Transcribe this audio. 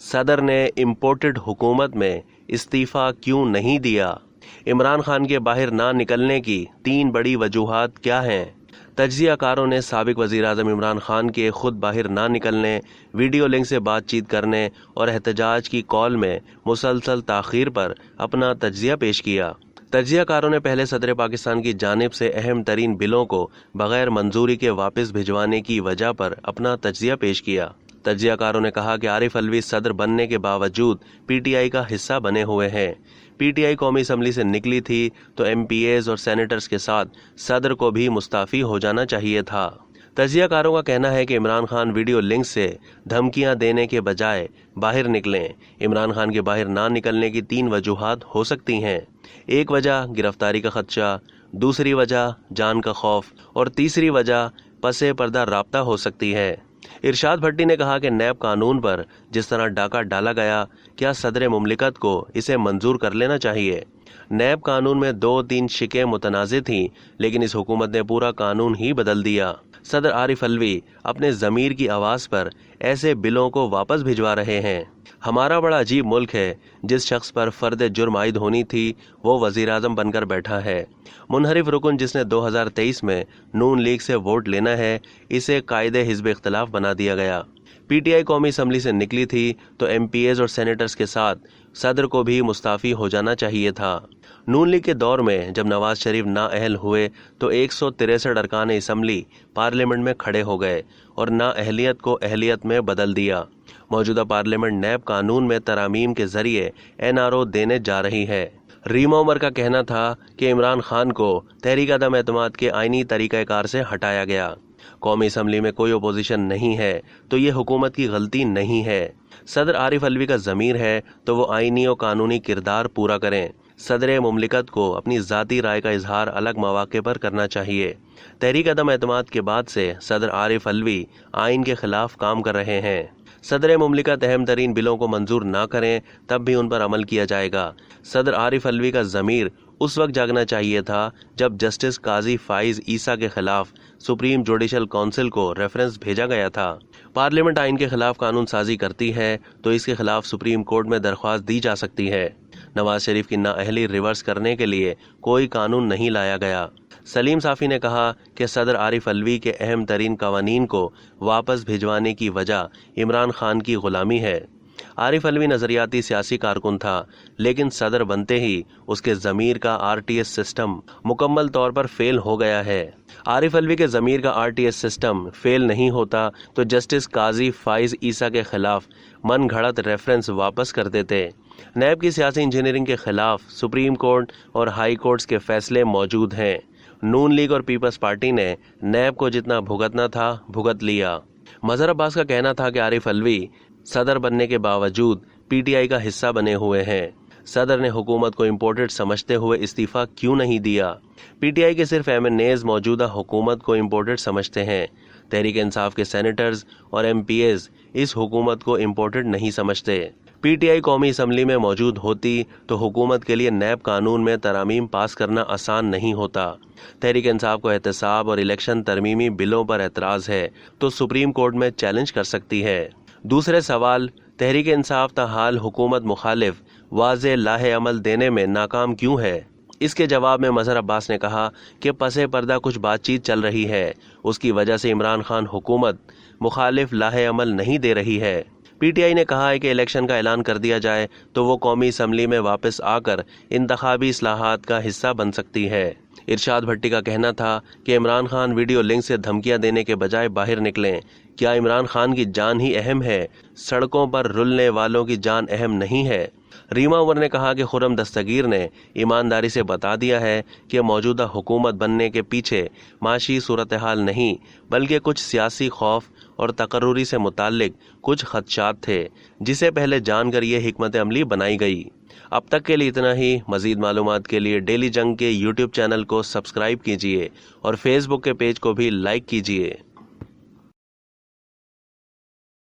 सदर ने इम्पोर्टेड हुकूमत में इस्तीफ़ा क्यों नहीं दिया? इमरान खान के बाहर ना निकलने की 3 बड़ी वजूहात क्या हैं? तज्ज़ियाकारों ने साबिक वज़ीर-ए-आज़म इमरान खान के खुद बाहर ना निकलने, वीडियो लिंक से बातचीत करने और एहतजाज की कॉल में मुसलसल ताख़ीर पर अपना तज्ज़िया पेश किया। तज्ज़ियाकारों ने पहले सदर पाकिस्तान की जानिब से अहम तरीन बिलों को बग़ैर मंजूरी के वापस भिजवाने की वजह पर अपना तज्ज़िया पेश किया। तज्ज़ियाकारों ने कहा कि आरिफ अलवी सदर बनने के बावजूद पीटीआई का हिस्सा बने हुए हैं। पीटीआई कौमी असम्बली से निकली थी तो एमपीएज और सेनेटर्स के साथ सदर को भी मुस्ताफ़ी हो जाना चाहिए था। तज्ज़ियाकारों का कहना है कि इमरान खान वीडियो लिंक से धमकियां देने के बजाय बाहर निकलें। इमरान खान के बाहर ना निकलने की 3 वजूहात हो सकती हैं। एक वजह गिरफ्तारी का खदशा, दूसरी वजह जान का खौफ और तीसरी वजह पसे पर्दा राब्ता हो सकती है। इरशाद भट्टी ने कहा कि नैब कानून पर जिस तरह डाका डाला गया, क्या सदर मुमलिकत को इसे मंजूर कर लेना चाहिए? नैब कानून में 2-3 शिकें मुतनाज़े थीं, लेकिन इस हुकूमत ने पूरा कानून ही बदल दिया। सदर आरिफ अलवी अपने ज़मीर की आवाज़ पर ऐसे बिलों को वापस भिजवा रहे हैं। हमारा बड़ा अजीब मुल्क है, जिस शख्स पर फ़र्द जुर्म आयद होनी थी वो वज़ीर आज़म बनकर बैठा है। मुनहरिफ रुकन जिसने 2023 में नून लीग से वोट लेना है, इसे कायदे हिज़्ब इख्तिलाफ बना दिया गया। पीटीआई कौमी असम्बली से निकली थी तो एमपीएज और सेनेटर्स के साथ सदर को भी मुस्ताफ़ी हो जाना चाहिए था। नून लीग के दौर में जब नवाज शरीफ नाअहल हुए तो 163 अरकान असम्बली पार्लियामेंट में खड़े हो गए और नाअहलियत को अहलियत में बदल दिया। मौजूदा पार्लियामेंट नैब कानून में तरामीम के जरिए एनआरओ देने जा रही है। रीमा उमर का कहना था कि इमरान खान को तहरीक अदम एतमाद के आईनी तरीक़ाकार से हटाया गया। कौमी असम्बली में कोई अपोजिशन नहीं है तो ये हुकूमत की गलती नहीं है। सदर आरिफ अलवी का ज़मीर है तो वो आईनी और कानूनी किरदार पूरा करें। सदर मुमलिकत को अपनी ज़ाती राय का इजहार अलग मौके पर करना चाहिए। तहरीक अदम एतमाद के बाद से सदर आरिफ अलवी आइन के खिलाफ काम कर रहे हैं। सदर मुमलिकत अहम तरीन बिलों को मंजूर ना करें तब भी उन पर अमल किया जाएगा। सदर आरिफ अलवी का ज़मीर उस वक्त जागना चाहिए था जब जस्टिस काजी फाइज ईसा के खिलाफ सुप्रीम जुडिशल काउंसिल को रेफरेंस भेजा गया था। पार्लियामेंट आइन के खिलाफ कानून साजी करती है तो इसके खिलाफ सुप्रीम कोर्ट में दरख्वास्त दी जा सकती है। नवाज शरीफ की नाअहली रिवर्स करने के लिए कोई कानून नहीं लाया गया। सलीम साफ़ी ने कहा कि सदर आरिफ अलवी के अहम तरीन कवानीन को वापस भिजवाने की वजह इमरान खान की गुलामी है। आरिफ अलवी नज़रियाती सियासी कारकुन था, लेकिन सदर बनते ही उसके ज़मीर का आरटीएस सिस्टम मुकम्मल तौर पर फेल हो गया है। आरिफ अलवी के ज़मीर का आरटीएस सिस्टम फेल नहीं होता तो जस्टिस काजी फाइज ईसा के खिलाफ मन घड़त रेफरेंस वापस कर देते। नैब की सियासी इंजीनियरिंग के खिलाफ सुप्रीम कोर्ट और हाई कोर्ट्स के फैसले मौजूद हैं। नून लीग और पीपल्स पार्टी ने नैब को जितना भुगतना था भुगत लिया। मज़हर अब्बास का कहना था कि आरिफ अलवी सदर बनने के बावजूद पीटीआई का हिस्सा बने हुए हैं। सदर ने हुकूमत को इम्पोर्टेड समझते हुए इस्तीफ़ा क्यों नहीं दिया? पीटीआई के सिर्फ एमएनएज मौजूदा हुकूमत को इम्पोर्टेड समझते हैं। तहरीक इंसाफ के सेनेटर्स और एमपीएज इस हुकूमत को इम्पोर्टेड नहीं समझते। पीटीआई कौमी असम्बली में मौजूद होती तो हुकूमत के लिए नैब कानून में तरामीम पास करना आसान नहीं होता। तहरीक इंसाफ को एहतसाब और इलेक्शन तरमीमी बिलों पर एतराज़ है तो सुप्रीम कोर्ट में चैलेंज कर सकती है। दूसरे सवाल, तहरीक इंसाफ ताहाल हुकूमत मुखालिफ वाज़े लाहे अमल देने में नाकाम क्यों है? इसके जवाब में मज़हर अब्बास ने कहा कि पसे पर्दा कुछ बातचीत चल रही है, उसकी वजह से इमरान खान हुकूमत मुखालिफ लाहे अमल नहीं दे रही है। पीटीआई ने कहा है कि इलेक्शन का ऐलान कर दिया जाए तो वो कौमी असम्बली में वापस आकर इंतखाबी इस्लाहात का हिस्सा बन सकती है। इरशाद भट्टी का कहना था कि इमरान खान वीडियो लिंक से धमकियां देने के बजाय बाहर निकलें। क्या इमरान खान की जान ही अहम है? सड़कों पर रुलने वालों की जान अहम नहीं है? रीमा उमर ने कहा कि खुर्रम दस्तगीर ने ईमानदारी से बता दिया है कि मौजूदा हुकूमत बनने के पीछे माशी सूरत हाल नहीं बल्कि कुछ सियासी खौफ और तकर्रुरी से मुताल्लिक कुछ खदशात थे, जिसे पहले जानकर ये हिकमत अमली बनाई गई। अब तक के लिए इतना ही। मज़ीद मालूमात के लिए डेली जंग के यूट्यूब चैनल को सब्सक्राइब कीजिए और फेसबुक के पेज को भी लाइक कीजिए।